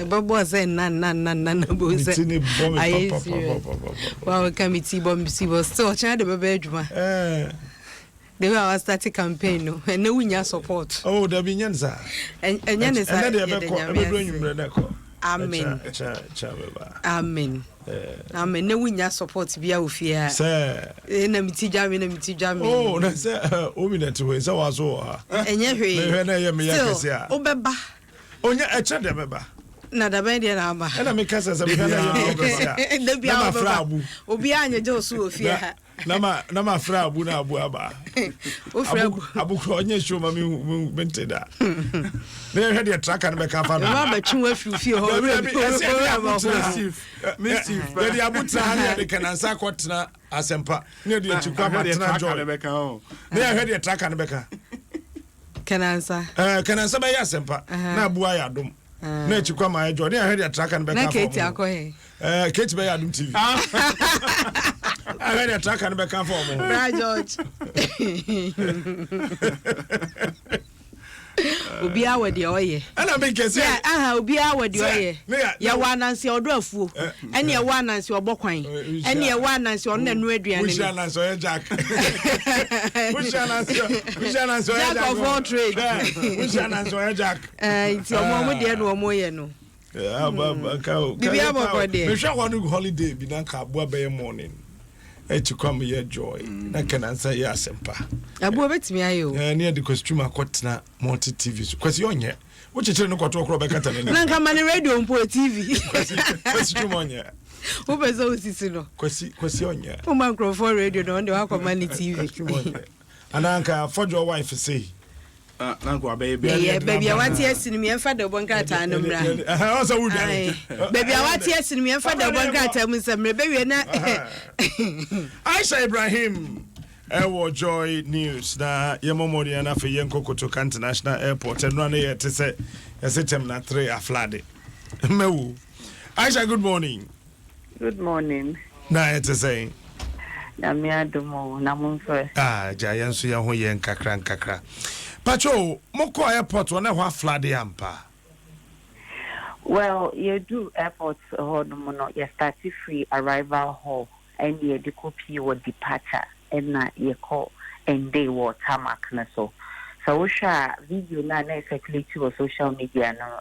Bobo say na boze. Wow, committee bomb was still trying to be adwuma. They were starting campaign no and no winya support. Oh, da binyanza. And yensa. Amen. Amen. Amen. No winya support bia ofia. Sir. Na miti jam. Oh, na say o mi net we say wazo ha. Enye hwe. Na ye me yakese a. Obeba. Onya eche de beba. Na da ben dia na aba. Na me kasa say me na ye obesa. Da bia obeba. Obi anya je osu ofia. Na ma fra abu na abu aba. Abu ko onye show ma me bente da. Na he de tracker na be ka fa no. Ma ba twu afi fie ho. Mischief. They abu tra na de kanansa kwotena asempa. Na de chukwa matena jo. Na he de tracker na be ka. Kanansa. Kanansa be ya asempa. Na abu ayi Adom. Na chukwa ma jo. Na he de tracker na be ka. Na Kate akohe. Kate be ya Adom TV. I heard a track and back and forth. Bra George. Obi awe de oye. Ana me kese. Yeah, obi awe de oye. Ya wa nansi odo afuo. Ene ya wa nansi obokwan. Ene ya wa nansi on nanu aduane. Wushi nansi oye Jack. Wushi nansi oye Jack. Jack of all trades. Wushi nansi oye Jack. Nti omo de no omo ye no. Yeah, ka. Bibi aboko de. Me sha one holiday bi na ka abo abaye morning. To come here joy. I can answer yes, Sempa. Abu betimi ayo. Near the costume akotna multi TV. Kwesi onye. Which is no kwatro kro beka tane. Na nka mani radio mpo TV. Kwesi onye. Wo bezo osisi no. Kwesi onye. Wo man for radio no nde wa mani TV. Ananka for your wife say. Nanko baby. Yeah, baby, I want to see me and father Boncata. Also, would baby, I want to see me and father Boncata. Baby, Aisha Ibrahim. Ewo Joy News na Yamomori and Afi Yenko to International Airport and run here to say a system na 3 a flooded. Mewu. Aisha, good morning. Good morning. Na it is saying. Adom namunfe. Giant Suya Hoyen Kakra. Pacho, Moko Airport one a flood ampa. Well, you do airports no you start free arrival hall and you the copy or departure and na you call and they were tarmac na so. So we share video na circulate to social media no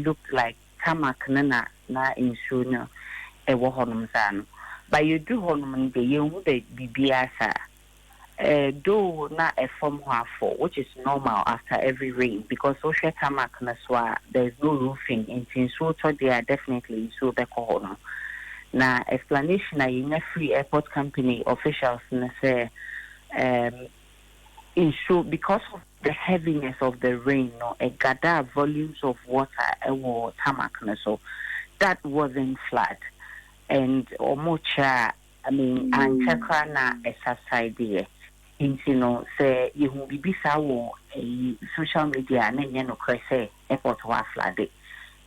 look like tarmac na insurance e wo honum san. But you do honum de you the bibiasa. Do not a form for which is normal after every rain because social tarmac there's no roofing in so they are definitely so better. Now explanation in a free airport company officials say ensure because of the heaviness of the rain a gather volumes of water or tarmac so that wasn't flat and or much and check na a subside there. Say you will be bisa social media and no say airport was flooded.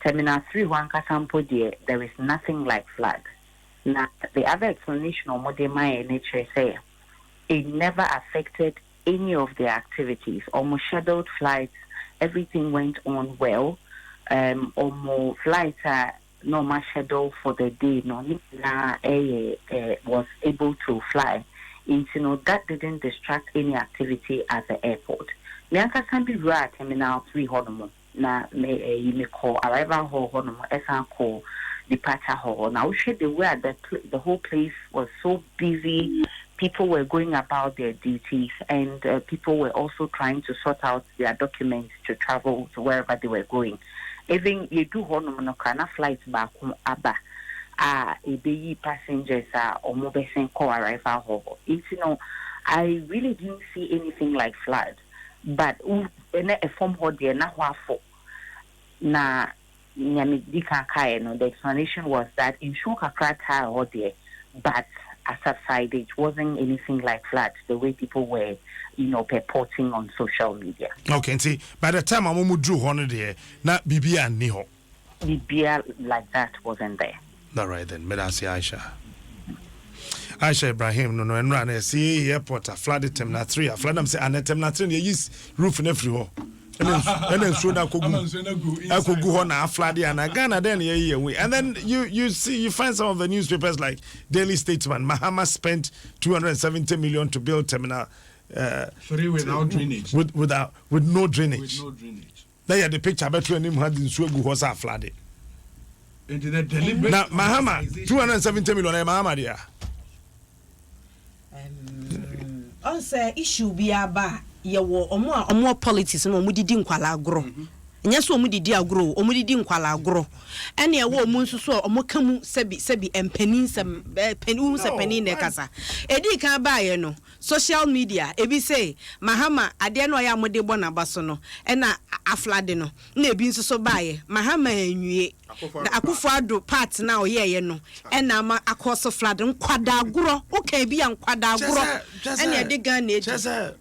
Terminal 3 one sample there is nothing like flood. Now the other explanation or more my nature say it never affected any of the activities. Almost scheduled flights, everything went on well. Almost flights are normal schedule for the day. Was able to fly. That didn't distract any activity at the airport. Nyanka can be right terminal 3 honomo. Na you may call arrival hall honomo, esan call departure hall. Now the way the whole place was so busy, people were going about their duties and people were also trying to sort out their documents to travel to wherever they were going. Even you do honomo no kana flights back home aba. Passengers are or mobile call arrival hall. I really didn't see anything like flood. But a form hold there na for na the explanation was that in Shokakra or there, but aside it wasn't anything like flood the way people were purporting on social media. Okay, see, by the time I drew on there, not Bibia and Niho. Bibia like that wasn't there. All right then, Medasi Aisha Ibrahim no and run see airport a flooded terminal 3 a flood them say and terminal 3 they use roof in everywhere and then soon Akugu na flood and Ghana then and then you find some of the newspapers like Daily Statesman. Mahama spent 270 million to build terminal. Without drainage. With no drainage. There you the picture between him had in Suegu was flooded. Into the deliberate. Now Mahama 270 million. Mahama there. On say issue be aba ye wo omo politics no omo didi nkwala agro. Nya so omo didi agro, omo didi nkwala agro. Ene ye wo omo nsuso omo kamu sebi empanin sem penu se panin ne kasa. Edi kan ba ye no social media ebi say Mahama ade no ya mode bo na baso no na aflade no na ebi nsuso ba ye Mahama enwie na akufado part na oyeye no na ma akoso flood nkwada agro okay bi ya nkwada agro ene de Ghana eji.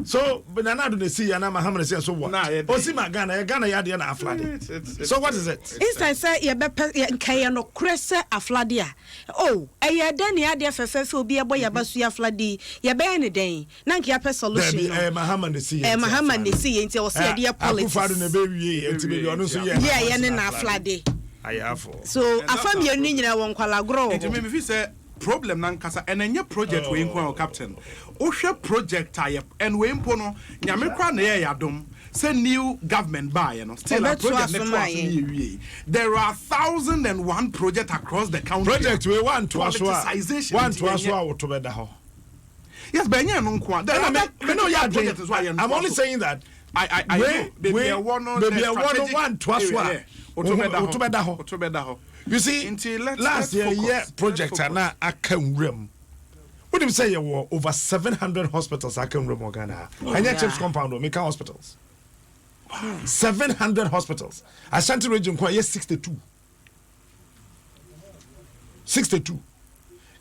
So banana do they see na Mahama say so what osi ma Ghana ya de na aflade. So what is it? Instead say ye be nkai no krese aflade a oh eye den ya de fefefe obi ebo ya basu aflade ye be ne den na nkia pe solution no Mahama de see Mahama de see nti o say de politics akufado na be wie nti be ono so ye ne na aflade ayafo. So afam ye ni nyina won kwala gro nti me fi say problem nan kasa enenye project we nko captain o hwe project aye en we mpo no nyame kwa na ye Adom say new government buy no still a project there are 1,001 projects across the country. Project we want to aswa to beda ho. Yes but enye no nko I'm only saying that I know baby one to aswa to beda ho. You see, last year project na akanwrem. What do you say? You over 700 hospitals akanwrem Ghana. And Chips compound or Mika hospitals. 700 hospitals. Ashanti region kwa 62. 62.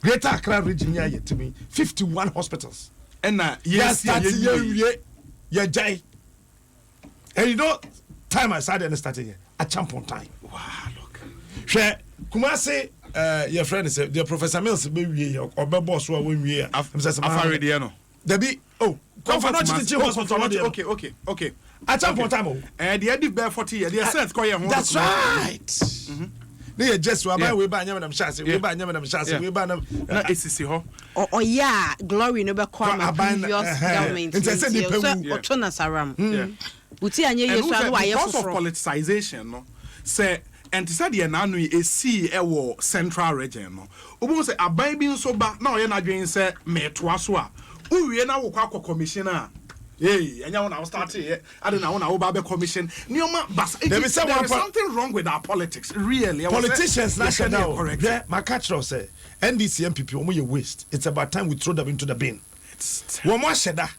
Greater Accra region ya to me 51 hospitals. And yes, yeah, jai. And you know, time I started starting here. A champion time. Wow, look. Share Kumasi your friend is the Professor Mills be or boss who we are after no. There be okay. At some point time and the edit bear 40 years. That's right. They just were by we buy them chassis, we buy them chassis, we buy them. Oh yeah, glory never come previous government. It's a because of politicization, no say and said the nanu a see a central region no obo say aban bi nso ba na oye na dwen say metoa so a uwie na wo kwa commissioner enya wona start here I don't know wo ba be commission nioma bas there is something wrong with our politics really politicians national correct yeah my catcher say NDC MPP omo ye waste it's about time we throw them into the bin wo mo sheda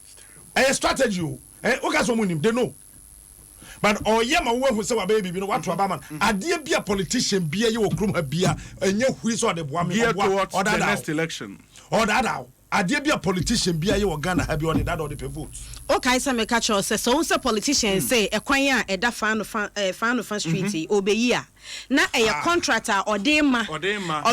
a strategy o oga so mo nim they know. But oh yeah, my wife was a baby, you know what to Obama. I dear be a politician, be a you krum beer, and you who is or the woman or the next election. Or that out. I dear be a politician, be a you Ghana have you on that or the people. Okay, some catch us so politicians say a choir at that fan of street obey na a contractor or dema or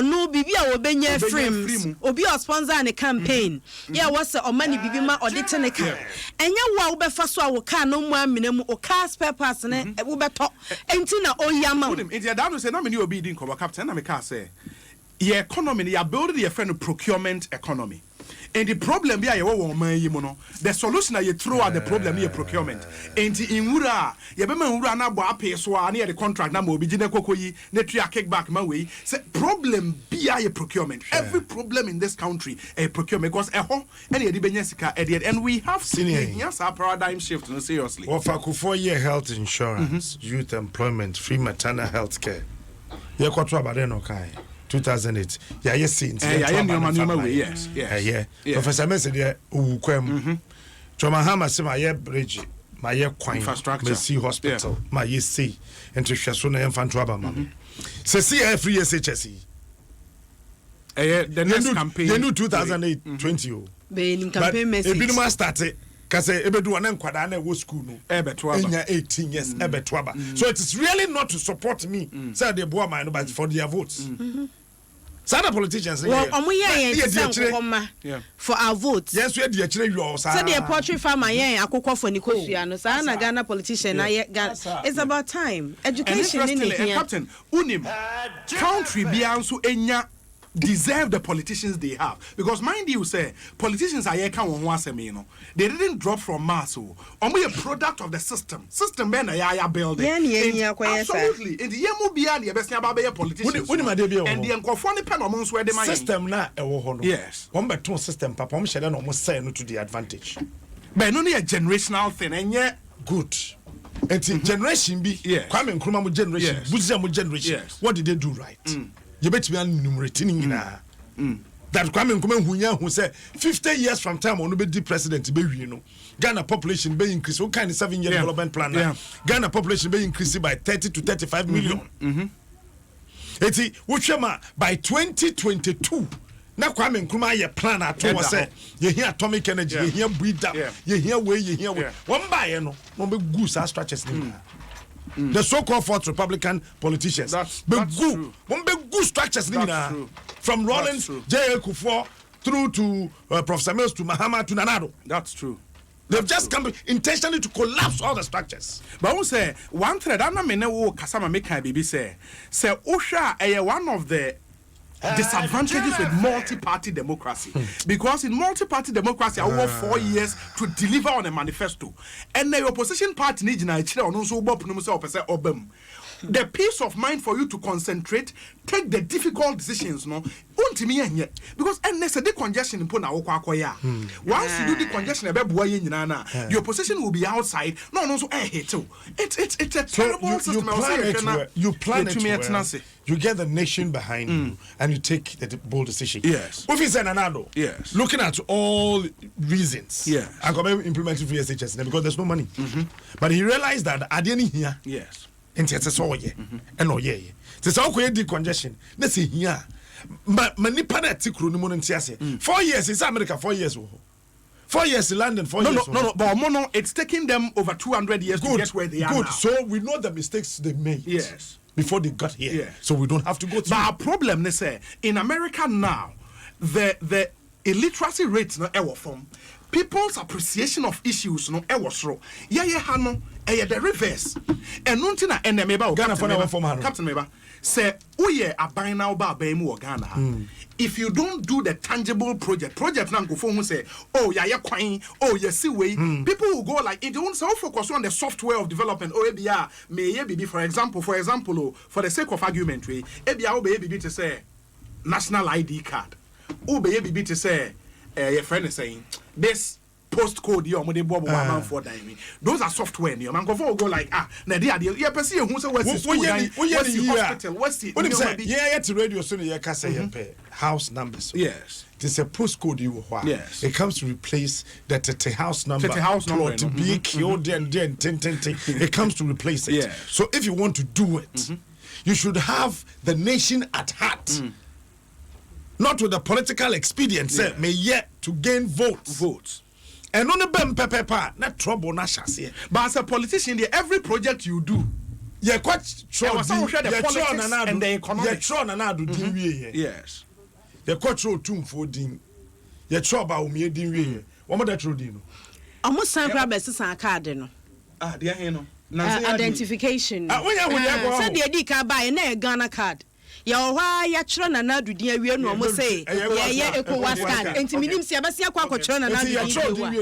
no bibia obey frame obi or sponsor and a campaign. Yeah, what's or money bibima or ditton a car. And you will be first our car no more minimum or car spare person and will be talk entina or yama. If you're down to say, no, you obedient cover captain, I can't say. Your economy, your building your friend procurement economy. And the problem be the solution you throw out the problem here procurement. And in Ura, you be Ura na bo pay so near the contract na mo bi gine kokoyi na tria kickback my way. Say problem be a procurement. Every problem in this country a procurement because any benyesika and we have seen yes our paradigm shift no seriously. Offer 4-year health insurance, youth employment, free maternal health care. You kwatwa abade no kai. 2008 yeah yes since yes Professor Messi there ukwem Choma Hama say my bridge my kwan Messi hospital my see into hweso na emfanto aba mama say see every SHSE the next campaign you know 2008 20 be campaign message e binu started kase ebedu na nkwada na wo school no enya 18 years ebeto aba so it is really not to support me say the boy man but for their votes Some politicians well, for our votes. Yes, we had the actually yours. So the poultry farmer, akoko for Nicosia, so I'm a Ghana politician. It's about time. Education in here. Captain, unim country biansu enya deserve the politicians they have, because mind you say politicians are here they didn't drop from Mars. Only a product of the system ben a building. Absolutely. In the yemu bia the best politicians and the encofoni pen amongst where they system na yes one beton system papa share almost say no to the advantage but no a generational thing and yet good. And generation be Kwame Nkrumah generation, Buziamu generation. What did they do right? You bet me enumerating that Kwame Nkrumah who said 50 years from time on be the president be you know Ghana population be increase. What kind of 7-year development plan? Ghana population be increased by 30 to 35 million. Eti wuchema by 2022 na Kwame Nkrumah ye plan ato say ye hear atomic energy, ye hear breed up, ye hear way. One by no be goose as structures. The so-called fourth Republican politicians. That's true. One big good structures from Rollins, J.L. Kufuor through to Professor Mills to Mahama to Nanado. That's true. They've just come intentionally to collapse all the structures. But we say one thread. I know many wo kasama make baby say Osha one of the disadvantages with multi-party democracy, because in multi-party democracy I work 4 years to deliver on a manifesto, and the opposition party needs the peace of mind for you to concentrate, take the difficult decisions, no. Because unless the congestion in Pona once you do the congestion, the opposition will be outside. No, so it's a terrible system. You plan it. You get the nation behind you, and you take the bold decision. Yes. If it's another, yes. Looking at all reasons, yes. I'm going to implement it for SHS because there's no money. But he realized that I didn't hear. Yes. And it's all yeah, and no yeah. It's all the congestion. Let's see here. But manipulate tikru 4 years is America. 4 years. 4 years in London. 4 years. No. But mono, it's taking them over 200 years to get where they are now. So we know the mistakes they made. Yes. Before they got here. Yeah. So we don't have to go through. But our problem is in America now, the illiteracy rate no ever form. People's appreciation of issues no ever slow. Hano the reverse. And nuntina enemeba Ghana for never form Captain Meba say uye aban now ba bemu Ghana. If you don't do the tangible project now go for say oh yeah kwan oh yes way people will go like it don't so focus on the software of development oh ebia may be for example for the sake of argument we ebia obe to say national ID card obe to say your friend is saying this postcode your money bobo man for diamond. Those are software your man go like na dey you person who say what's the hospital what's the to radio so you can say house numbers. Yes. It's a postcode you yes. It comes to replace the house number. The house number to be killed and it comes to replace it. Yes. So if you want to do it, you should have the nation at heart. Not with the political expedience, may yet to gain votes. And on the bem pepepa, not trouble, not chassis. But as a politician, every project you do, you're quite sure the politics and the economics. Yes. You're quite sure too for din. You're sure about me, din. What more that you do? Almost some grabs a card, no. Dear, identification. When said the Adika buy a Ghana card. Why ya chron na do dia wie no mo say ya ECOWAS card enti minim se abasia kwa chron na do dia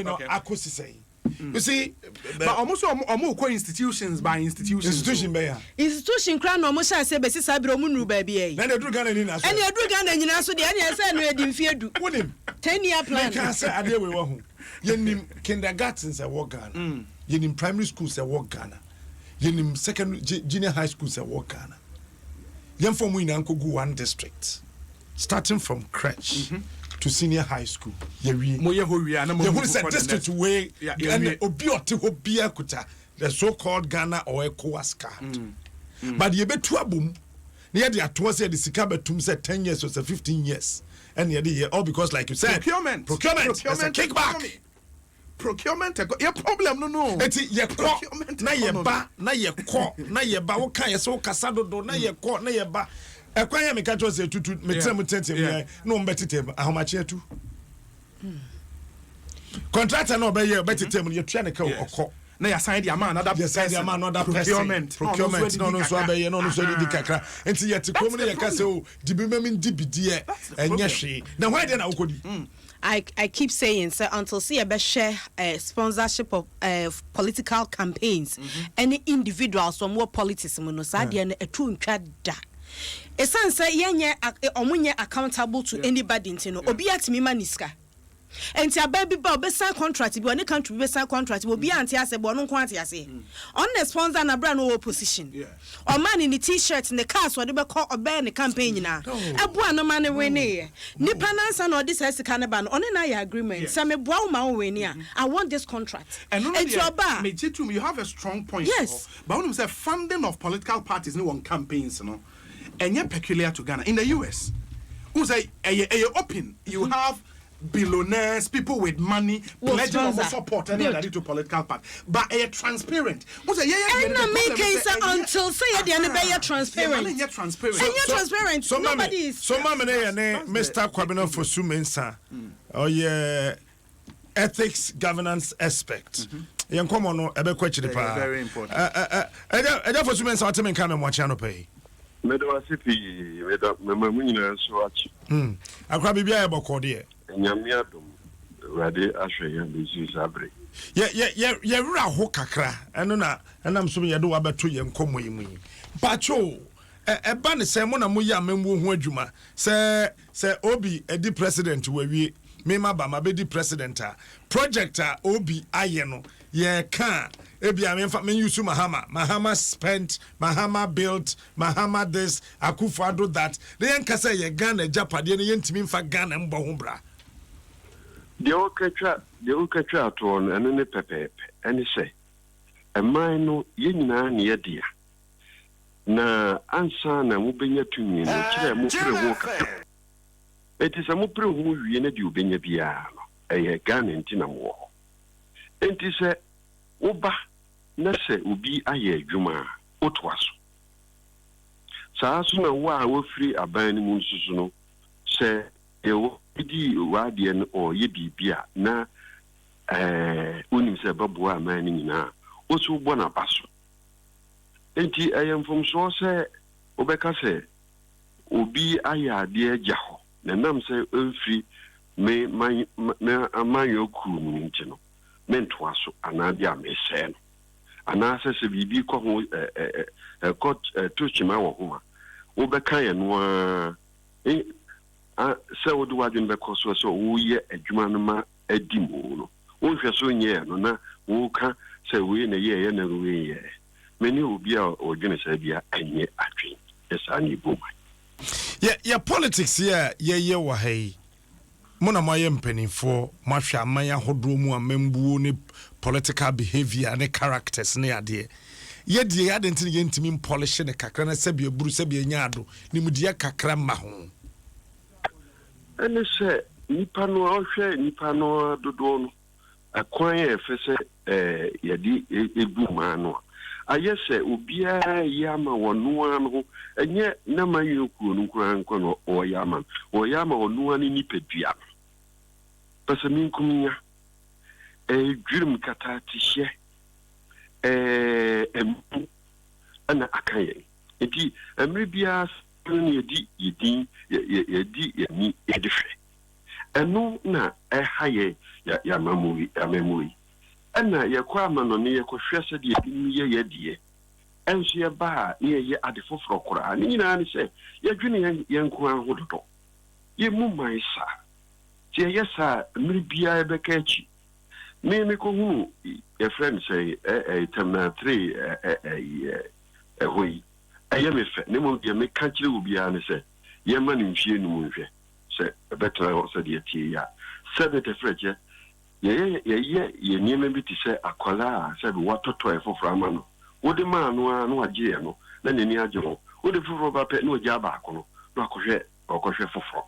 no akosi say you see but almost ko institutions by institution be ya institution kra no mo sha say be sisa biro mu nuru ba bia yi na eduru Ghana ni na so ene eduru Ghana nyina so de ene say no edi mfie du wonim 10-year plan can say ade we wa hu yenim kindergarten say work Ghana yenim primary school say work Ghana yenim secondary junior high school say work Ghana. Young from one district, starting from crèche to senior high school. District way and the so-called Ghana or ECOWAS card. But you bet 2 boom. Near the atwas the Sikabetum said 10 years or 15 years. And the all because like you said, procurement, kickback. Procurement your problem no eti ye ko na ye ba what kind so kasado do na ye ko na ye ba Ekwanya me catch us tutu metem tentem no mbetetem ahomache tu. Contractor no be ye betetem ye tua ne ka okọ. Na ya sign the amount another procurement no so abaye no so di kakra enti ye te kom ne ye ka se o di bi mami di bidie enye hwe na why dey na ukodi. I keep saying, sir, until see a share sponsorship of political campaigns, any individuals from more politics, monosadi a true da. A son say, yenye accountable to anybody, obiat me maniska. And your baby bob sign contract, if you any country be sign contract, will be anti as a bonum quantity. On the sponsor and a brand new opposition. Or man in the t-shirts in the cars, or they be call or ban the campaign now. A boy no man away near. Nipanas and all this has a canaban on an agreement. Some a bow my way near. I want this contract. And your bar. You have a strong point. Yes. But when you say funding of political parties, no one campaigns, you know, and you're peculiar to Ghana. In the US, who say, open, you have billionaires, people with money, pledging support and to political party. But transparent. What's a until say at the end of transparent. Transparent. So nobody is. So mama Mr. Kwabena for Sumensa. Oh yeah, ethics governance aspect. Young come on, ebe kwechiri pa. Very important. Eja for Sumensa what me come watch ano pay. Medawasipi medamunyina so achi. Akwa bibia e bokode. Nyame Adom rade ahwe ya bezi sabre. Ye wura ho kakra eno na enam so ye do wabeto ye nkomo yi mu. Pacho eba ne se mo na mo ya memwo ho adwuma se obi edi president wawie mema ba ma be di president a project a obi aye no ye ka ebi amemfa men use Mahama spent, Mahama built, Mahama this, Akufo-Addo that. They yanka say ye Ghana Japade ne yentimi mfa Ghana mbo ho bra. De okatwa ato eno ne pepepe ene se eman no ye nyina ne ye dia na ansa na mo benya tumi no kire mo pre ho ka eti se mo pre ho wie na di obenya bia no eye Ghana ntina mo enti se oba na se obi aye adwuma otwaso saa so na wa wofiri aban ni mu nsusu no se ewo di wade no o ye bibia na unim se babua aman ni nyina osu bo na baso enti ayemfom so se obeka se obi ayade agya ho na nam se emfiri me amanyo kuru nti no mentwaso anade amese no anase se bibi ko ho tochima wo ho a obeka ye no se wodu wadun be koso so wo ye adwuma no ma adimu no wo hwe so nye no na wo ka se we na ye na we ye meni obi a odwene sa bia anye atwen esa ni boma ya politics ye wa hai mona moye mpanifo mahwe amanya hodro mu amambuo ne political behavior ne characters ne ade ye die ya de ntini ye ntimi polish ne kakra na sabia buru sabia nyaado ni mudie kakra ma ho ene se nipa no ohwe nipa no dodo no akwan ye fese yedi ebu ma no ayese obia yama wonu anu enye na mayoku no nkran no oyama wonu ani nipadua pese minkumnya dwirum kata tihye ana akaye enti emre bia ni yedi ni edife enu na haye ya mamui ana yakwa amano ne yakohwe se de ye die enso ye ba ne ye ade foforo kora ni nyina ne se yadwene yenko ahododo ye mu maisa tie yesa mribia ebeka achi me ko hu ye friend say terminal 3 hoi aye me fe ne mo de me ka kire obia ne se ye ma ne nhwie nu mu nhwe se betra o se de tie ya se de te freche ye nieme bi ti se akwala se bi watoto efoforo amano wodi ma no agye no na neni agye ho wodi foforo ba pe no gya ba akono no akohwe foforo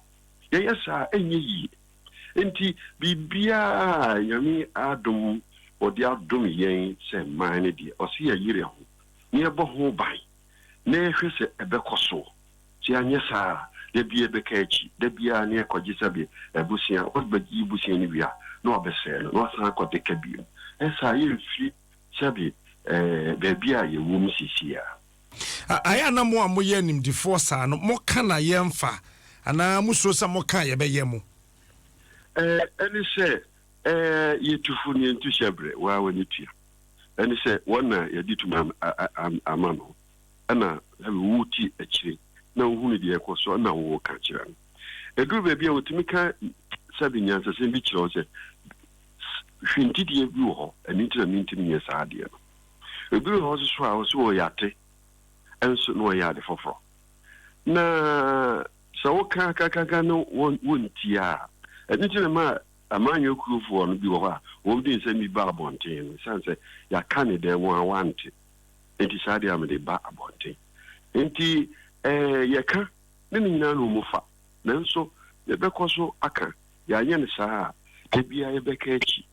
ye yesa enye yi enti bibia yami Adom odi Adom yen se man di o se yire ho ne bo ho ban na ehwe se ebekoso si anya saa de bia beka echi de bia ne akogye sabe ebusia odbagi busia ni bia no obese no san akode ka bio esa ye mfiri sabe be bia ye wom sisia aya na mo amoye nimdifo saa no mo kana yemfa ana muso sa mo ka ye be yemu eni se ye tufu ni ntu shebre wa wani tua eni se wona ye dituma amano ana wuti akire na uhunu de ekoso na wo ka kira no edu be bia otimi ka sabi nyansa se bi kira o se hwinti de bi wo ani tira minti ni sa de no edu ho so a so yate enso no ya de foforo na so ka no wonti a ani tira ma amanyo kurufo no bi wo ha wo bi nse mi ba abonten sanse ya ka ne de won awante enti sa de am de ba abonten enti yeka ne nyina no mufa nanso ye bekoso aka ya anye ne saa ebia ye beka echi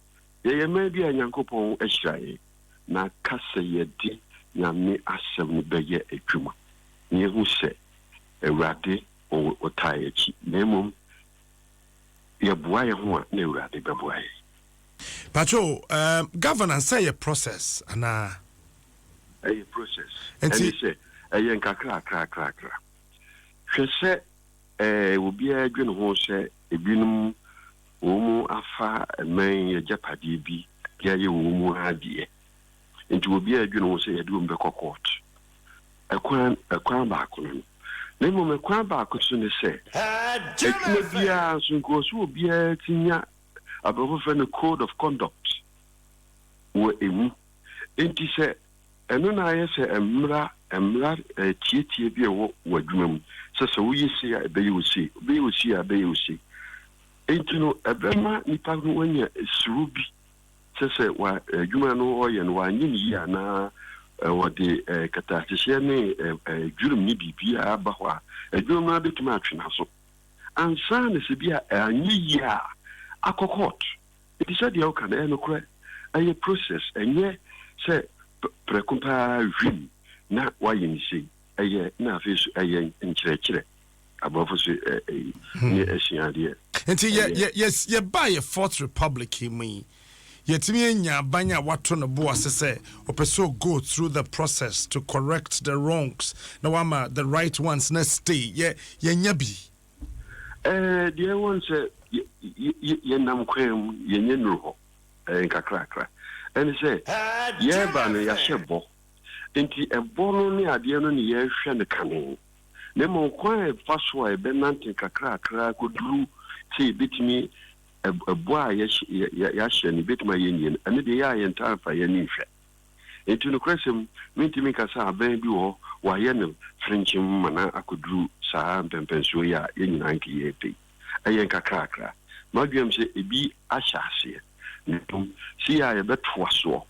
ye ma bia nyankopon ehiraye na kase ye di na me asem ne beye adwuma ne hu se ewrade o tae echi nemum ye boa ye ho a na ewrade beboa ye pacho governance say a process ana a process and say ayen kakra hwese obi adwene ho se ebinum omu afa men ye japade bi ya ye omu adie enti obi adwene ho se ye de ombe court ekwan ba kono ne mo mekwan ba koso ne se ekwe bia so nkoso obi atinya abofo no code of conduct wo emu enti se eno na ye se emra tietie bi wo wadwumam se wo yisi a be yosi enti no ebema nipa no wanya surubi se wa adwuma no oye no wanyi ni ya na wode katasehye ne dwurum ni bibia aba ho a adwuma na betuma atwena so ansa ne se bia anyi ya akokot it is the okan e no kure aye process enye se prekumpa wim na wayinisi aye na afesu aye nkyerɛkyerɛ abofo so ne asiade enti yes ye buy a fourth republic himi yetimi anya banya wato no bo asese opeso go through the process to correct the wrongs na wama the right ones na stay ye nya bi the ones ye nam kwem ye nyenro ho nkakrakra and say ye ba no ya hyebo enti ebono ni ade no ne ye hwe ne kane ne mo kwan faso e benante kakrakra koduru sei bitimi eboa ya hye ne bitima ye nyen ane de ya ye ntafa ye ni hwe enti no kwesem mentimi kasa aban bi wo wa ye ne frenchim mana akoduru saa mpempenso ya ye nyina nke ye pe ayen kakrakra madwem se ebi ahyase si ya ye betwa so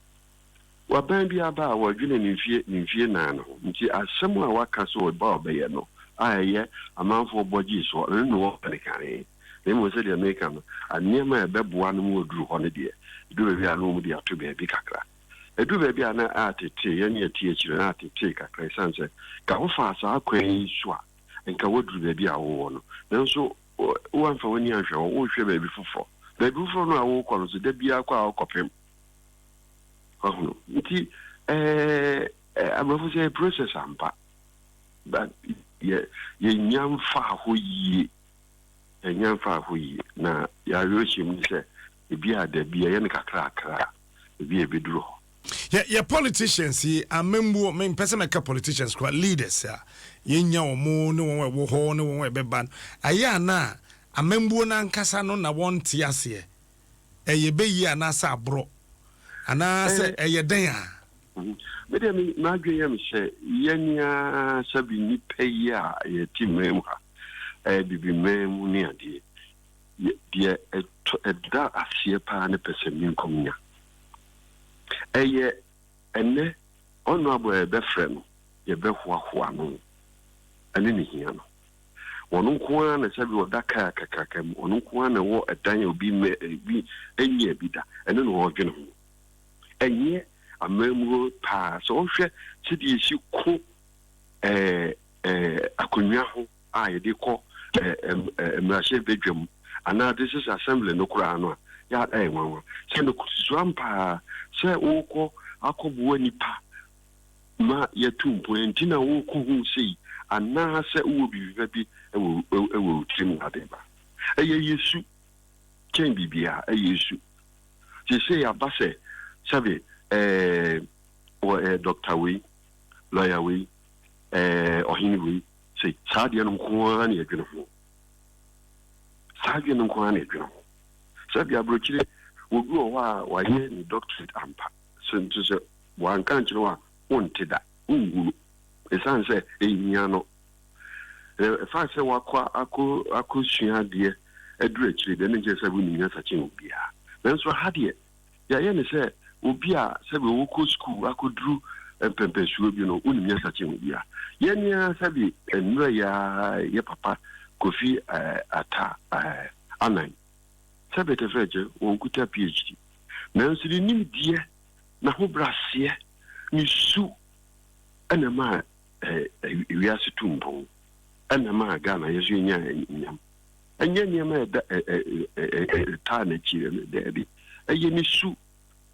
wa ban bi aba wa dwene nimfie na no nti asem a waka so ba obeye no aye amanfo bogi so no wo panikare ne mo se de America no anema e beboa no mo duru ho ne de du be anu mu de ato be bi kakra edu be bi ana atete ye ne atie kire na atete kakra sanse ka wo fa sa akwan so a nka woduru be bi a wo no nanso wo anfa woni ahwe wo hwe be bi fofo be bi fofo no a wo kɔ no so da bi akwa akɔpem nti abafo say process ampa but ye nyamfa ho yie na ya yoshim ni se ebi ada bi ye ne kakra ebi ebeduro ye politicians amembu me person make politicians kwa leaders ye nya omo ne won wo ho ne won beba aya na amembu na nkasa no na won tie ase ye beyi anasa abro anasa ye den a me ma dweyam se yenya sabi ni peyi a ye timem ha bibi mem ni ade ye da asie pa ne person min komnya eye ene ono abo be frem ye be hoahoa no ane ni hia no wono nko na sabi odaka kakakam wono nko na wo edan obi bi enye bida ene no wo dwene ho enye amemuro pa so hwe sidi esi ko akonya ho a ye de ko mrashe bedwam ana this is assembly no kura no ya nwanwa se no kusu ampa se woko akobo nipa ma ye tumpo entina woko hu sei ana se wo bibiba bi ewo trim adeba eye yesu chen bibia yesu je say abase sabe doctor we lawyer we ohini we say sadia no ko ani adwene ho sadia no ko ani adwene ho sabe abrochire obi o wa ye ni doctorate ampa so nti se wan kan chiro wa wonte da ngulu esan se ehia no fa se wakwa ako sua de adure chire de nje se bu ni nyasa chen obi a nanso ha de ya ye ne se obi a se be wo ko school akoduru pempensuo bi no uni nyasa chen obi a ye nia se bi enura ya ye papa kofi ata anan se be te feje won kuta PhD nanso ni nimdie na ho brase ni su ana ma wiase tumpo ana ma Ghana yesu nya nyam anya nyama da ta na chire de bi aye ni su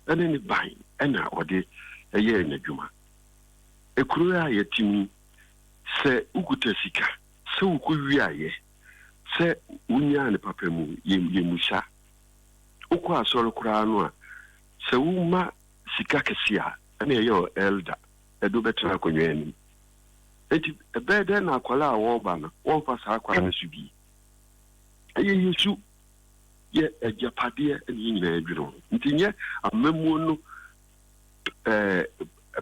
ana ni ban ana ode aye na dwuma ekuru a yetimi se ukuta sika se ukuwi aye se unya ne papa mu yemusha ukwa asoro kura no a se uma sika kesia ana ye elder edo betra konweni eti ebede na akwala awo ba na won fa sa akwala na subi aye yesu ye ejapade ani nyina adwiro ntinye amamu no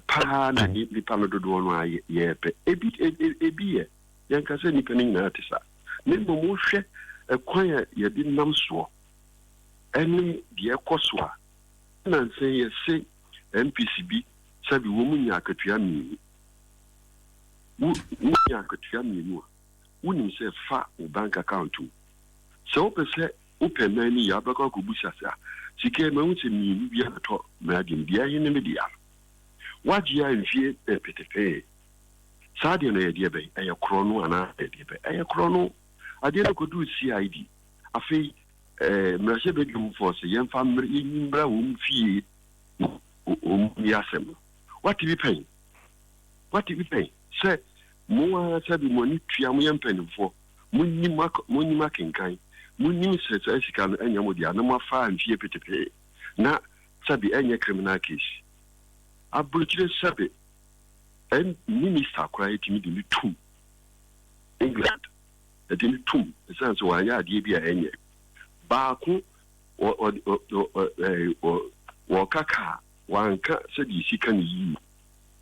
pa na ni pa no dodo no aye ye pe ebi ye yanka se ni panin na atisa ne mo mo hwe ekwan ye di nam so eni de ekoso a na nse ye se MPCB sabi wo munya akatua mi munya akatua mi no woni se fa o bank account so pese o pemani ya baka ko busa sa sike ma wuce mi bia to ma din bia hin ne dia waji ya nfie petepe sade no ye dia be eye krono ana ye dia be eye krono ade na ko du CID afi mrashe bedroom force yem family yimbra wo mfie yasem what be paying say mo sabi money tuam yem penfo munni makinkan munni sesa sika no enya mo dia na mo fa anfie petepe na sabi enya criminal case abulukire sabi minister kwa etimi de tum England de tum sense wa ya de bia enye baako o kaka wanka se di sika ni yi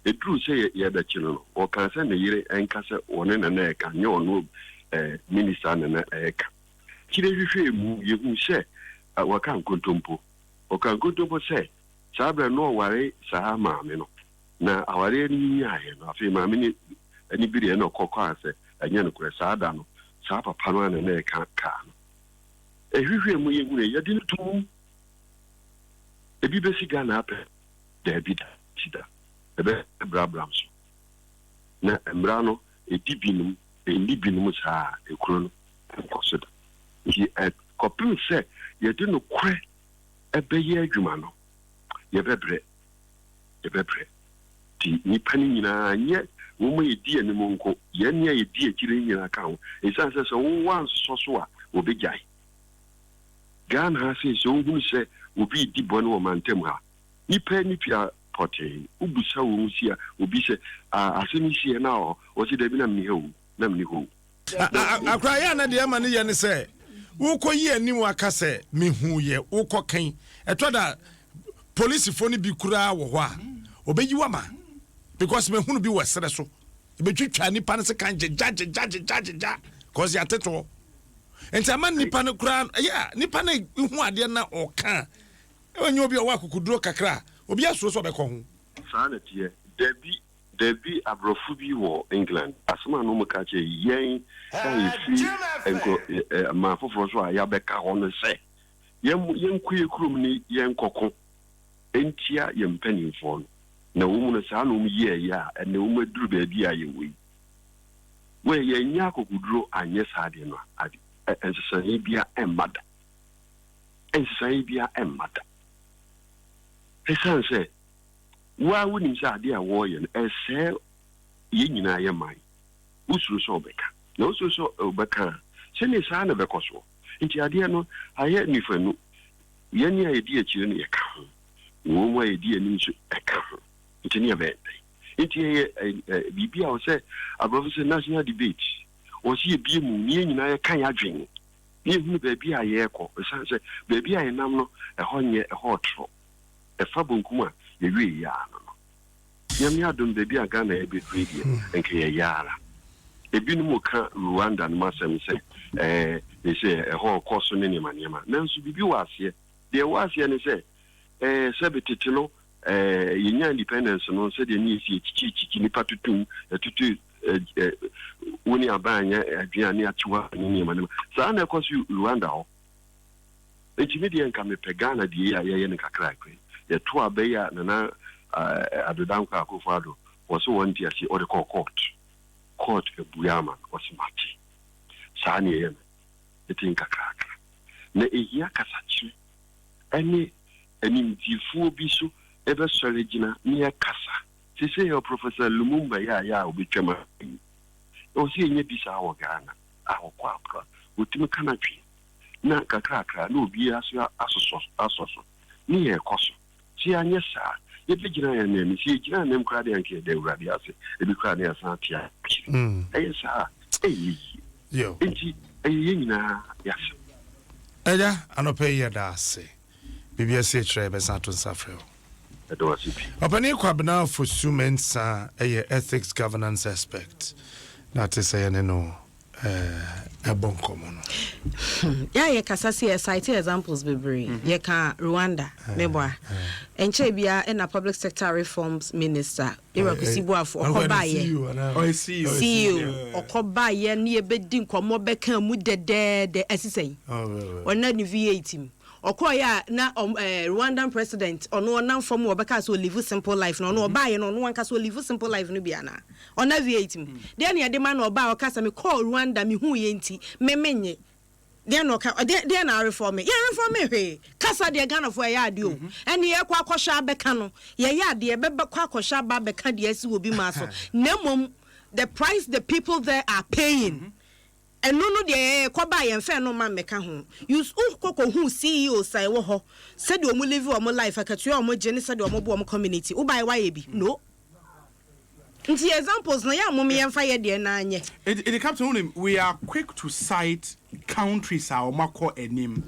edru se ye da chino no o kan se ne yire enka se one na na eka nye ono minister na eka kire hwehwe mu ye hu se wa kan kontompo o kan kontompo se sabre no ware sa maame no na aware ni nyaye no afi maame ni ani biri na kokko ase anya no kure sa da no sa papa no na eka ka no ehwehwe mu ye hu ne ye di no ebi besi Ghana ape David Chida ebe Abrahamso na emrano edibinum enibinum sa ekuro no enkosoda yi kopin se ye de no kwe ebe ye adwuma no ye bebre ti ni pani nyina nye wo mo edi anim nko ye ne ye di akire nyina ka ho esanse so wo wan so a obegai Ghana ha se so hu se obi di bone wo mantem ha nipa nipia pote ubusa wo musia obi se asemi sie na o se da bi na me ho na me ho akra ya na de ma ne ye ne se wo ko yi ani wo aka se me hu ye wo ko kan etoda police fo ni bi kura wo ho a obeyi wa ma because me hu no bi wo sere so ebetwitwa nipa ne se kan ja cause ya teto enti ama nipa ne kura ya nipa ne hu ade na o kan onye obi o wa kokuduro kakra obi aso so be ko hu sa na tie debi abrofu bi wo England asma no muka che yen fi enko ma foforo so ya be ka ho no se yen kuye krum ni yen kokko entia yen panimfo no na wo mu no sa no mu ye ya na wo maduru ba bi aye wi where ye nyako gudro and yes adino adi and Sanibia and mother. And Sanibia and mother. His son said, why wouldn't say dear warrior and say yin I am mine? Usu so beka. No so beka. Send his son of a coso. Into Adiano, I had me for no. Yenny idea children a cow. One way idea means a cow. It's near bed. It's a BB, I will say, above the national debate. Or see a beam, me and I can't drink. Give me baby, I echo. The son said, baby, I am a honey, a hot shop. A fabun kuma, a real yarn. Yamia don't baby a gun a bit radio and clear yara. A binomoka Rwanda and Massam say, they say a whole course on any man. Nancy, you was here. There was here and say, Sabitino. Yenya independence no said you need chichi nipa tutu woni abanya aduane atwa ni manema sa na ekosu Rwanda ho ejimedi enka me pegana die ya ne kakra kwe ye to abeya na adodanko akofado was one dia si ode court ebuyama was mati sa ne ye etinka kakra na ehia kasachi ani mdifu obiso ebe sorigina near Casa. She say your Professor Lumumba ya obitema. O see nye bisa our Ghana, our quapra, ultima canapé. Na kakaka, no be as asoso. Near Cosso. See an yes, sir. If the general name, see general name craddy de radiase, a big craddy as Santia. Yes, sir. Yo, a yina, yes. Ella, I no pay your dase. BBS Trebe Santon Safrio. Opani kwabna for sumens ethics governance aspect. That is a no bon common. Yeah, ye kasasi cite examples bebre. Ye ka Rwanda, meboa. Enche bia na public sector reforms minister. Ira kusibu for okobaye. I see you. Okobaye ni ebedi nkomo beka mu de asisei. Ona ni V8. Okoya na Rwandan president ono na from obeka so live simple life no no oba ye no no anka so live simple life no bia na ona V8 de na de man oba okasa me call Rwanda me hu ye nti me menye de na oka de na reform me hwe kasa de Ghana for ya ade o ene ye kwa akosha abeka no ye ya de be kwa akosha ba beka de asi obi ma so na mom the price the people there are paying. And no de koba ye mfa no ma meka ho use koko hu CEO sai wo ho said o mo live o mo life akatu o mo gene said o mo bo o mo community wo bai why bi no nti examples no ya mo me mfa ye de na anye it comes to him we are quick to cite countries our mako enim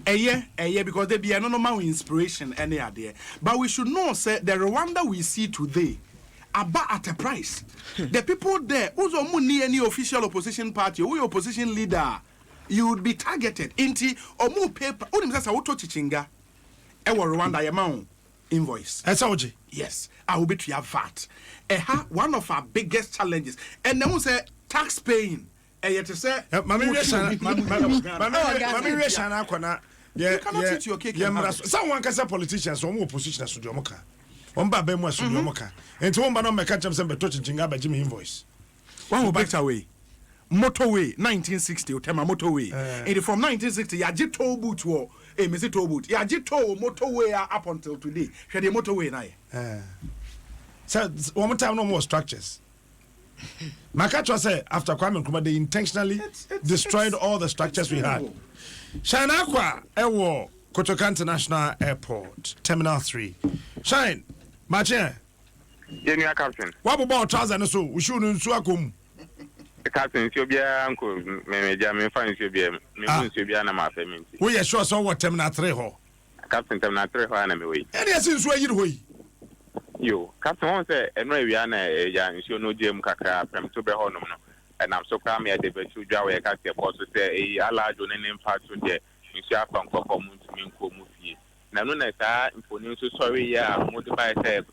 eye because they be no normal inspiration any there but we should know say the Rwanda we see today about at a price. The people there, who's any official opposition party, who your opposition leader, you would be targeted. Inti or more paper. Who is auto chichinga? Ewa Rwanda yamau invoice. Esaoji. Yes, I will be to your VAT. One of our biggest challenges. And then we say tax paying. Yet to say, Mammy Reshana Kwana. You cannot eat your cake. Someone can say politicians or more opposition as Sudomoka. Omba be mo Sudomoka. And to one no make catch them touching Jingaba Jimmy invoice. One will back away. Motorway 1960 Tema motorway. And from 1960 ya ji toll boot wo Mr. Toll boot. Ya ji toll motorway up until today. She the motorway na. So one more time no more structures. Makacho say after Kwame Nkrumah they intentionally destroyed all the structures we had. Shine Aqua Ewo Kotoka International Airport Terminal 3. Shine Machin. Junior Captain. What about trousers so we shouldn't suakum. Captain Sibia uncle me jam find Sibia me Sibia na ma family. We are sure so what Terminal 3 ho. Captain Terminal 3 ho na me we. Any since where you hoy. Yo, Captain won say enwe wi ana ya nsuo no jem kakra pram to be ho no no. And I'm so calm here, the two draw a cat, of course, say a large on an impact to the Monsieur Panko Mufi. Now, no, for news, sorry, yeah, motorbike, a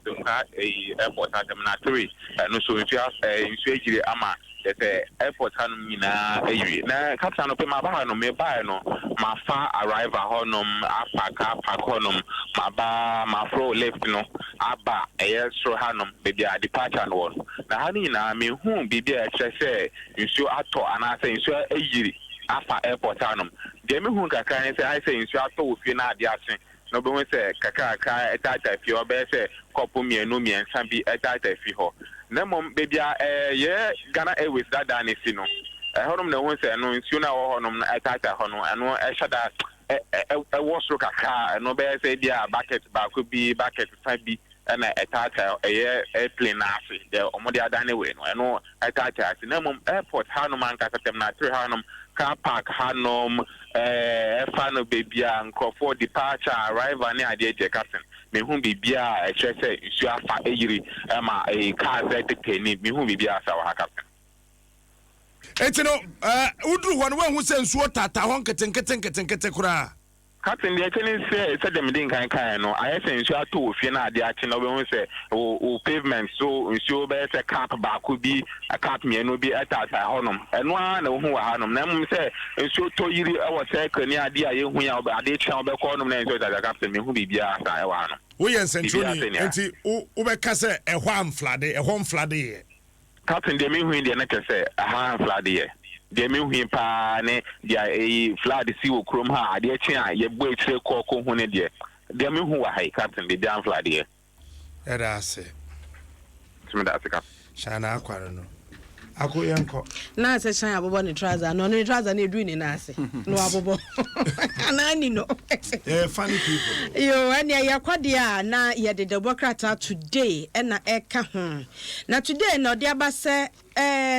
airport at the Manatory, and also if you have a ama, the airport hanum nyina ewie na captain no pe ma ba no me ba no ma fa arrive honum apaka honum ma ba ma flow left no aba so hanum baby a departure no na hani nyina me hu bibi a kyerɛ nsuo atɔ ana sɛ nsuo eyiri afa airport hanum de me hu kakra ne sɛ ai sɛ nsuo atɔ ofie na ade ase no be sɛ kakra etata fie obe sɛ kopo mienu miensa bi etata fie ho na mom baby ye Ghana Airways that dane si no honum na hu sɛ no nsuo na wɔ honum na etata ho no ɛno ɛhyɛda ɛwɔ soro kakra no be sɛ dia bucket ba ko bi bucket fa bi na etata airplane na afi de omode adane we no ɛno etata ase na mom airport hanum anka satem na 3 hanum car park hanum fano baby and for departure arrival ne ade je captain me hu bibia e kire se isu afa eyiri ma e car that teni me hu bibia sa wa captain etino udru won we hu se nsuo tata ho nkete kura captain de teni se dem din kan no aye se nsuo ato ofie na ade ache no we hu se o pavement so nsuo be se cap ba ko bi cap mienu bi etata honum eno a na hu wa hanum na mum se nsuo to yiri e wo se kani ade a ye hu ya ade twa obe ko honum na nsuo tata captain me hu bibia sa e wa hanum we yen centroni enti wo be ka se e ho amflade ye captain de me hu de na ke se ha amflade ye de me hu pa ne de flood si wo krom ha ade achi a ye bo etire ko hu ne de me hu wa hai captain de dan flood ye era se tumi da tika shana akwaro no ako yenko na se shan abobo ne trouser no trouser na edu ni na ase no abobo anani no funny people yo ani ayakwade a na ye de democrat today na eka ho na today no de abase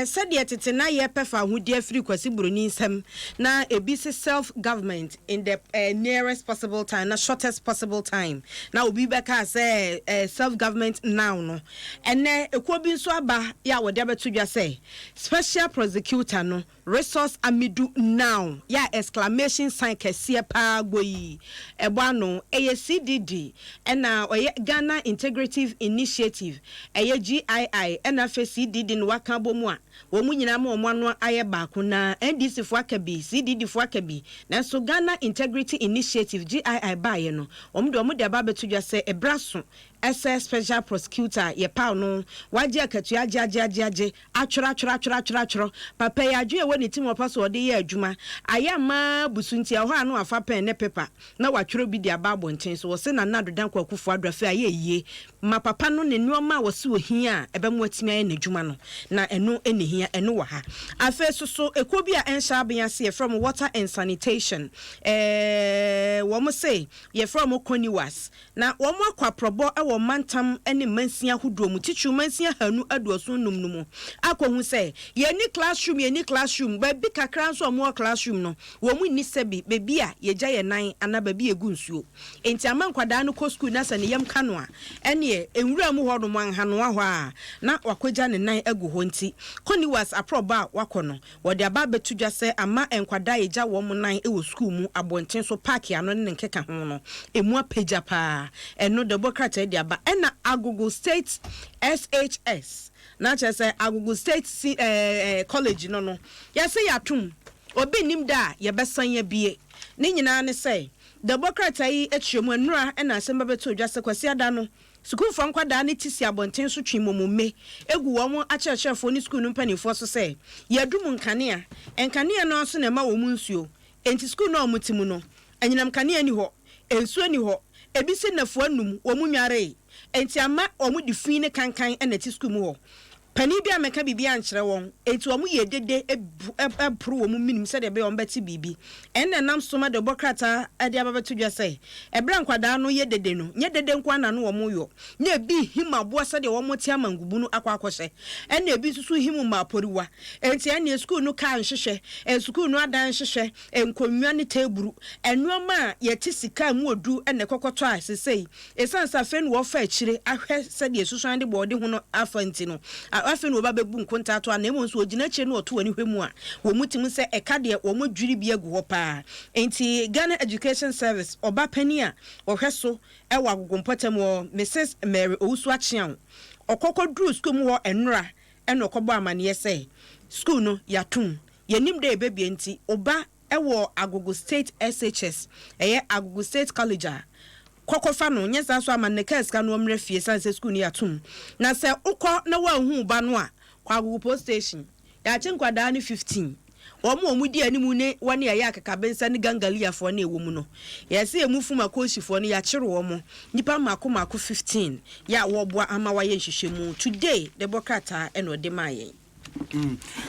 said yet na ye pefa hudi afri kwasi buroni nsem na ebisi self government in the nearest possible time na shortest possible time na obi beka say self government now no ene ekobi nso aba ya wode abetudwa say special prosecutor no resource amidu now ya exclamation sign kese pa gboyi ebo no eye CDD na oye Ghana Integrative Initiative eye GII na fe CDD no waka bomu a wo mu nyina ma omo no aye baako na NDC fo akabi CDD fo akabi na so Ghana Integrity Initiative GII baaye no omo de aba betudwa se ebraso SS special prosecutor ye pa no waje akatu aje atwora papa ya adwe woni tim opaso ode ye adwuma ayama busunti ho anu afa pen ne paper na watworo bi de aba bonten so wo se na nado dan kwakufu adrafe aye yie ma papa no ne nuoma wo se ohia ebemu atimi aye n'adwuma no na eno enehia eno wa ha afa so ekobi a ensha aben ase from water and sanitation wo mo say ye from Koniwas na wo mo akwaprobo wo mantam ene mansia hodo mu tichu mansia hanu aduoso numnumu akohu say ye ni classroom ba bi kakra so mo classroom no wo mu ni sebi bebi a ye gya ye nan ana ba bi egu nsuo enti amankwada no ko school na sane yam kano a ene enwura mu hodo man hano ho a na wakogya ne nan egu ho nti Koniwas aproba wakono wo de aba betudwa say ama enkwada ye gya wo mu nan e wo school mu abonten so park ano ne nkeka ho no emu apagya pa eno de bokrata de aba ena Agogo State SHS na che say Agogo State college no yase yatum obi nim da ye besan ya bie ne nyina ne say de bokrata yi atwemu anura ena asem beto dwa se kwasi ada no school for nkwada ne tisi abonten so twimomume egu wo mo acherechefo ni school no mpanifo so say yadum nkane no so na ma wo mu nsuo enti school no omutimu no anyinam kane ni ho ensuo ni ho ebisi nafo anum wo mu nware enti ama omu di fi ne kankan na ti school mu ho pani bia meka bibia nkyere won enti omu ye dede pro wo mu minim se de be on beti bibi enne nam soma de bokrata ade ababeto dwa se ebra nkwada no ye dede no nye dede nkwa na no wo mu yo na bi hima boa se de wo mu ti amangubu no akwakwose enne bi susu himu ma poriwa enti enne school no ka nhwehwe school no adan nhwehwe enkonwa ne teburu enoma ye ti sika mu odu enne kokoto a sesei esansa fe no wo fa akire ahwe se de susu ande bode ho no afanti no afen wo ba bebu nkonta to na nso ogina che no oto ani hwemu a wo mutim se eka de wo modwiri bi agu ho pa enti Ghana Education Service oba pani a ohweso e wa agogompatam wo Mrs Mary Owusu Achian okokodru school mu ho enura eno okobo amane se school no yatum yenim de baby enti oba ewo Agogo State SHS Agogo State College kokofa no nyesa so amaneka ska no mre fie sanse school ni yatum na se ukọ na wa hu ba no a kwa Agogo post station ya chenkwada ni 15 omo di animu ne wane ya akaka bensa ne gangalia fo na ewo mu no yesi emufu makoshi fo ne ya kire wo mo nipa mako 15 ya wo boa ama wa ye hwehwemu today the bokata eno de mayen.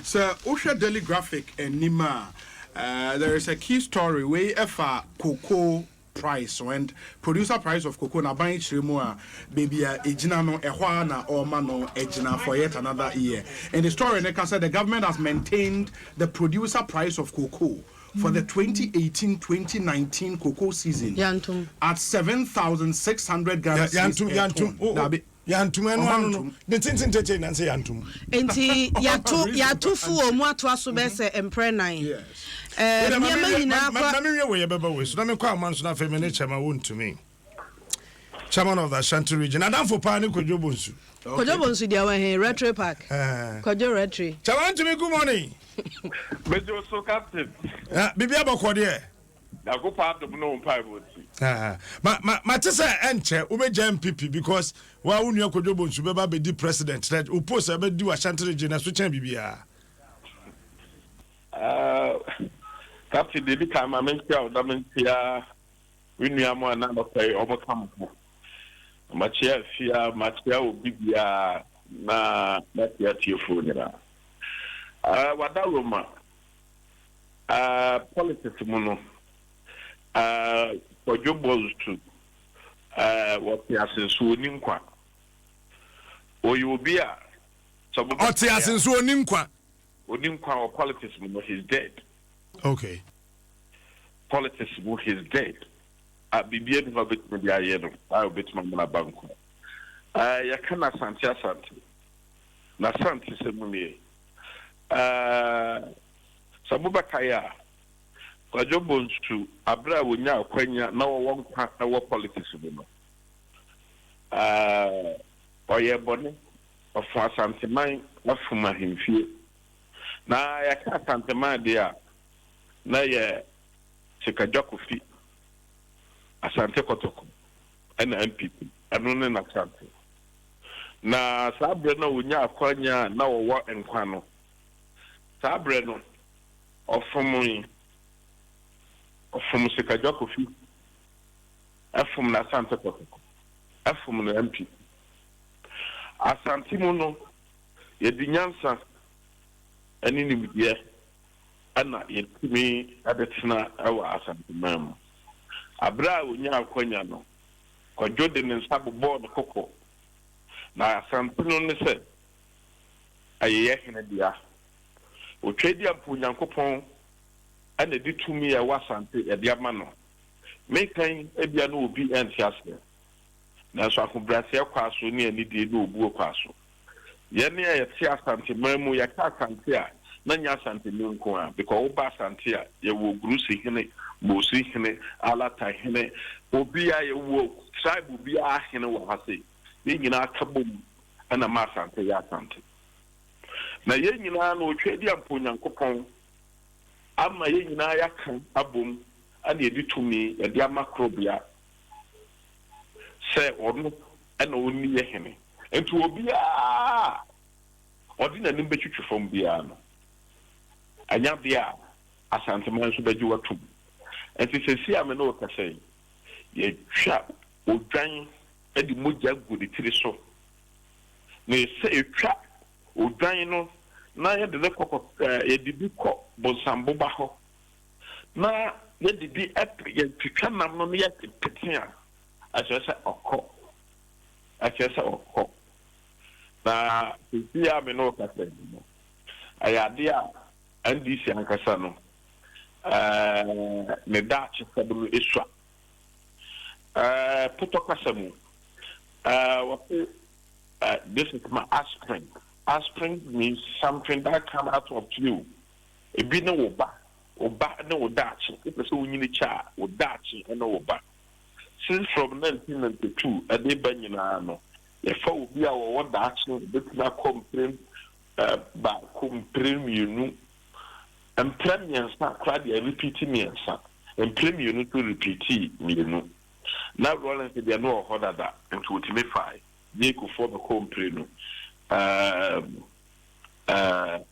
So Osha Daily Graphic and Nima, there is a key story where if a cocoa price and producer price of cocoa na buying chirimoa baby ejina no ehwana or mano ejina for yet another year. And the story said the government has maintained the producer price of cocoa for the 2018-2019 cocoa season at 7,600 Ghana cedis. Yantum no the tintin tete na say yantum enti yato fu omu ato aso be se empre nan yes nyama nyina kwa na me we ye beba we so na me kwa man so na fe me ne chama won to me chairman of the Ashanti region Adom for pa ne Kojo Bonsu dia wa he retro park Kojo retro chairman to me good morning Mejo so captain bibi abakọ de na go part of no pipe would ma tese enche o be MPP because wa unu Kojo Bonsu beba be di president that o post be di Ashanti region na so chen bibia captain de time amentia o da mentia winu amo na no pay omo kam machia fia machia o bibia na tia tiefo nira wada roma politics muno Kojo Bonsu what he has so ninkwa oyobia so what he has so ninkwa or politics muno he's dead. Okay. Politics he's dead. Bibia no bit me dia ye no I bit my na banko ya kana asante na asante se mu me sabuba kaya Kojo Bonsu abra wonya akwanya na wo nkwa na wo politics bi no oye bone of asante man afuma himfie na ya ka asante man dia na ye sikajwakofi asante kotoko na MPP anu ne na asante na sabre na wonya akwanya na wo nkwa no sabre no ofumui from Sikajwakofi, from na Santa Kotoko, from the MP. Asantimono, Yedinyansa, and in the Anna, yet me, Abetina, our Asantimam. Abra, Unya Quanyano, Kojodin and Sabu board Coco. Now, Asantino said, I yakin a dia. Uchedia Punyankopon. And they did to me a wasante a diamano. Making a biano be antiasne. Now, so I could brassier quasso near Nidia no buo quasso. Yenia a tia santi murmu ya cacantia, Nanya santi nuncoa, because Oba santia, ye will grusi hine, bosi hine, alata hine, obia ye will, tribe will be a hine wahasi, being in our kaboom and a massante ya santi. Now, yen no tradia punyankopon. Ama ye nyina ya kan abom ana edi tumi ye dia makrobia se onu ana oni ye hene entu obia odi na nimbe twitwe fom bia no anya bia asante man so beji watum enti se si ame no kasai ye twa odwan edi mogya gudi tiri so na se etwa odwan no na ye de kokko ye dibi ko bonsambo ba ho na ye dibi ye twitwa nam no ye petia asese okko na bia me no kasa no ayade a ndc ankasa no me da chefadu eswa puto kasa mu what this is my aspirin. Aspirin means something that comes out of you. A bit no oba no dachi. If it's only the cha or dachi and no oba. Since from 1992, a day banyanano, a foul be our one dachi, but not complain baako mpere mmienu mpere mmiɛnsa koraa deɛ repeat mmiɛnsa mpere mmienu to repeat mmienu na Rollins deɛ no wɔ hɔ dada nti wotumi fae Jakefoɔ bɛkɔ mpere no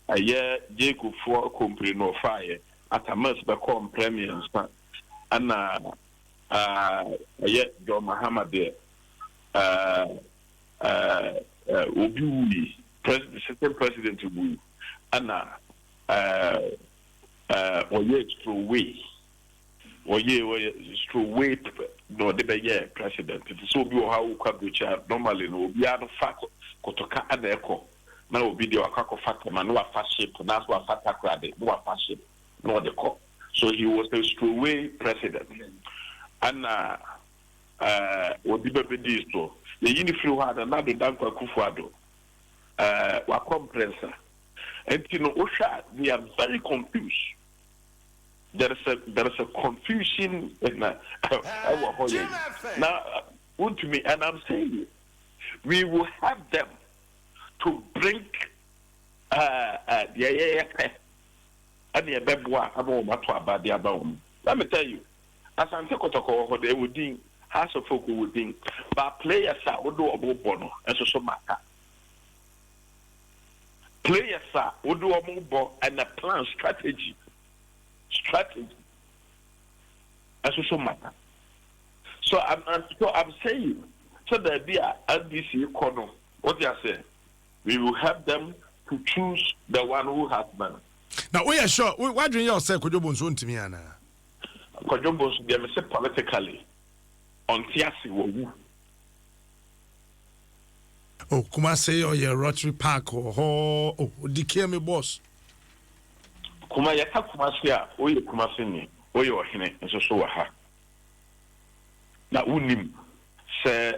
ɛyɛ Jakefoɔ kɔ mpere no ɔfaeɛ Atamas bɛkɔ mpere mmiɛnsa ana ɛyɛ John Mahama deɛ obi wuyi certain president wuyi ana ɔyɛ Stroway na ɔde bɛyɛ president nti sɛ obi wɔ ha wokɔ aburokyi normally no obiara no fa kotoka ana ɛkɔ na obi deɛ wakɔ akɔfa kama na wafa ship na so wafa takrade na wafa ship na ɔde kɔ so he was a Stroway president ana ɔde bɛbɛdi so yɛyi ne firi hɔ ada na do Dankwa Akufo-Addo wakɔ mprensa nti no wohwɛ a they are very confused. There is a confusion now. To me, and I'm saying we will have them to bring let me tell you, as I'm talking they would think House of Folk would think, but players are Odo Obono and so matter. Players are Odo Obono and a plan strategy. As also matter. So I'm saying, so that be a NDC corner. What they are saying, we will help them to choose the one who has money. Now we are sure. Why do you say Kojobonso to me, Anna? Kojobonso, they say politically on Tiasi wo. Oh, Kumasi or your Rotary Park or decay me boss. Kuma yata Kumasi a oye Kumasi ni oye ohene nso so wa ha na unim se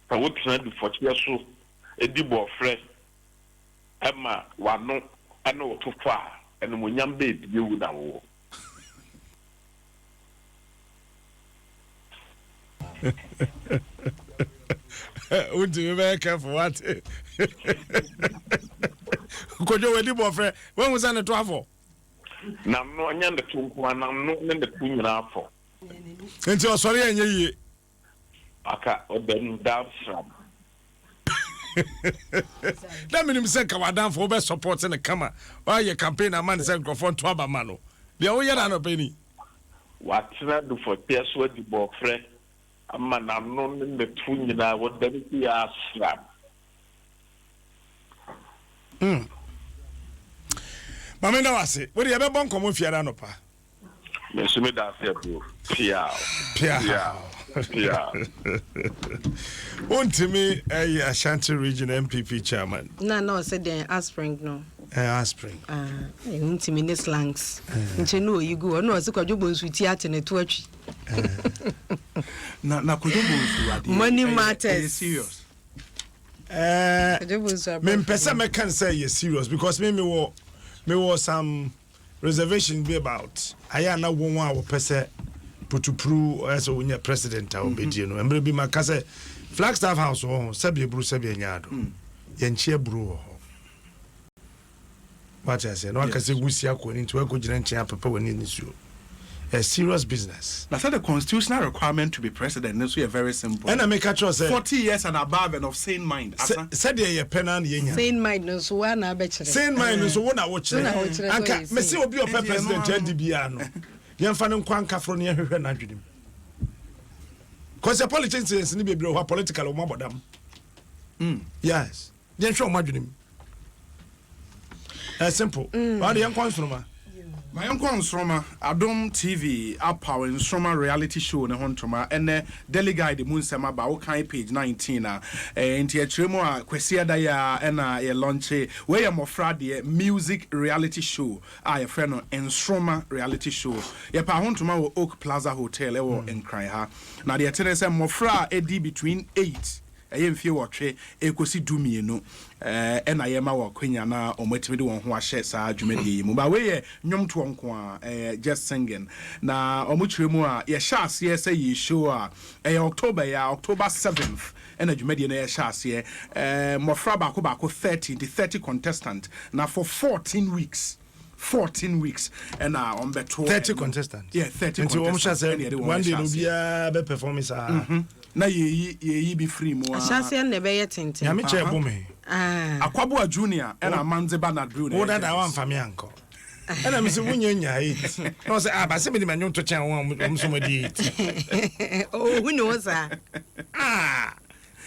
pa wotena du fotia so edibo frɛ ema wano ana otofo a eno monyam be bi wu na wo be very careful what kojo we edibo frɛ when was an to afọ na no anya de tunku na no ne de tunyina afọ enti osori enye yie aka odem down from that means say kawadan for be support in the kama why your campaign a man say microphone to aba mano de wo yera no peni watena do for peso di bo frɛ ama na no ne de tunyina wo dem ya sram Mama na wase, we dey be bon komo fiara no pa. Me so me da se bro. Pia. Untimi Ashanti Region MPP chairman. No, said the Aspring no. Aspring. Untimi ne slangs. Nche no you go. No se Kojobonso ti ate ne to atwi. Na Kojobonso ade. Money matters. Serious. Me pesa me can say you serious because me was some reservation be about aya na won wa pese potupru as when your president obedi no emre bi makase Flagstaff House ho sabe bru sabe nyaado yenchie bru ho what I say no akase gusi akoni nti we go gina nchia papa wani nisuo a serious business. That's the constitutional requirement to be president. So very simple. And I make a choice 40 years and above and of sane mind. Said ye pen and ye. Sane mind no so one abetchere. Sane mind no so one I watch. Anka me see obi o president NDBA no. Yemfa no kwanka fro ne hwehwe na adwedim. Cause the politicians ni bebre ho political o mabodam. Yes. Yen hwe o madwedim. Simple. What yen kwanstroma? My uncle Nsroma, Adom TV, APOSO Nsroma reality show ne hontroma ene delegate mu nsema ba wo kan page 19 enti atremo a kwesi da ya na ye launch we ye mofra de music reality show a ye frɛ no Nsroma reality show ye pa hontroma wo Oak Plaza Hotel e wo Nkran ha na de tere se mofra edi between 8 mfie wɔtwe ekosi dumienu ɛna yɛma wɔ kwenya na ɔmatimi de wɔn ho ahyɛ saa dwumadie yi mu ba we yɛ nnwom to nko a just singing na ɔmo kyerɛ mu a yɛhyɛ aseɛ sɛ yɛ show a October 7th ɛna dwumadie no yɛhyɛ aseɛ mmɔfra baako 30 contestant na for 14 weeks and on beto 30 contestants. Yeah, 30 and contestants. One day will be a performance. Na ye be free more. Ashasi and never yet in Yamiche Bumi. Akwabua Junior and Amanze Bernard Bruno. What that I want from Yanko. And I'm saying, no, say, but somebody man to channel somebody. Oh, who knows that?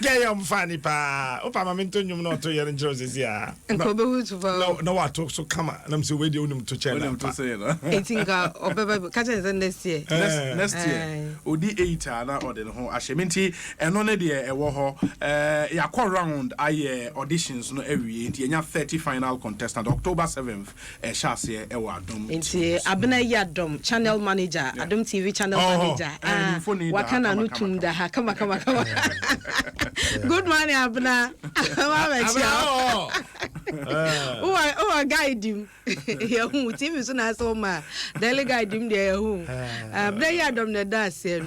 Gay, I'm funny, pa. Opa, I'm into you not to your enjoys here. No, I talk so come on. I'm so waiting on him to channel to say, I think I'll catch it next year. Next year, Odi 8 or the home Asheminti, and only the Ewoho, Yako round I auditions no every year, 30 final contestant, October 7th, Shasia Ewadom. Into Abena Yadom, channel manager, Adom TV channel manager. Wakana Nutunda, come. Good morning, Abna. Oh, I guide him. Who TV soon as Oma. Daily guide him there. Who? They are done the dance. It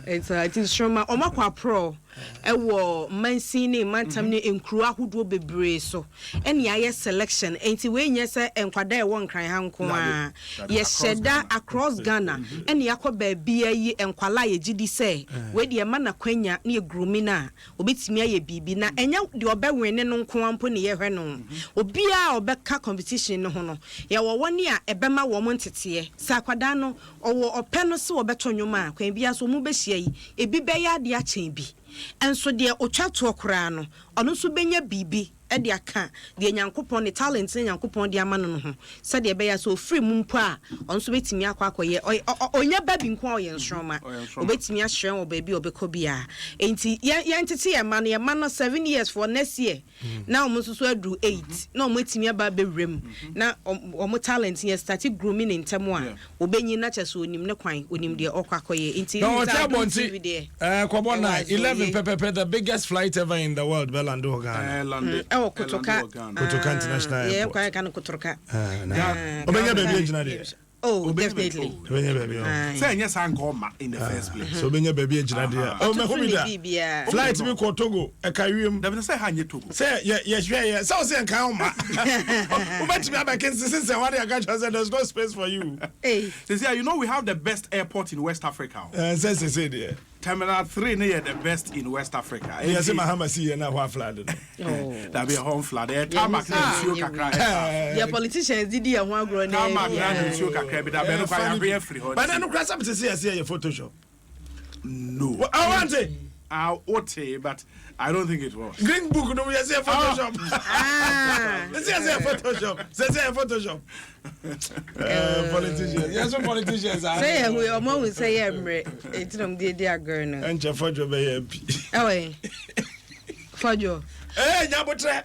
is Shoma Omakwa Pro. Ewo mansini mantamni enkruwa hudo bebre so eni aye selection enti we nyese enkwada e won kran hanko a ye sheda across Ghana eni yakọ baabi ayi enkwala ye gidi se we de ma na kwanya na egrumi na obetimi aye bibi na enya de obewene no nko ampo ne ye hwe no obi a obeka competition no ho no ye wo woni a ebema wo mo ntete sa akwada no owo ope no se obeto nwoma kwan bia so mu behia yi ebi be ya de a chen bi enso de otwato okra no ono so benya bibi e de aka de nyankopon ne talent ne nyankopon de ama no ho se de be ya so free mu mpo a ono so betimi akwakoye onya babi nko a oye nsroma obetimi ahwe wo baby obekọ bia enti ya ntete ye ma no 7 years for next year na omo so adu 8 na omo etimi aba bewrem na omo talent ye start grooming ntemo a obenyi na chese onim ne kwan onim de okwakoye enti no kwabona 11 pepe the biggest flight ever in the world Belando Ghana Kotoka International yeah kwa kan Kotoka obenya baby engineer there. Oh, definitely. Obenya baby. Say yes anko in the first place. So obenya baby engineer there. Oh me hobi da. Flight me ko Togo e kawiem. Dem say hanye Togo. Say yeah. So say kan ma. Obet me abaken since one day I got you said there's no space for you. Hey. Say you know we have the best airport in West Africa. Say there. Terminal 3 near the best in West Africa. Yes, Mahama see na wa flood. That be a home flood. Tarmac na nsuo kakra. Your politicians did here one grow na. Tarmac na nsuo kakra bi da be no kwa be free. But then no cross up to see your Photoshop. No. I want it. Okay, but I don't think it was. Green book no we say Photoshop. Let's say Photoshop. Say Photoshop. Politicians. Yes, politicians. Say we omo say emre. Etinom dey girl no. Enche Fojo be MP. Fojo. Eh, nyabotre.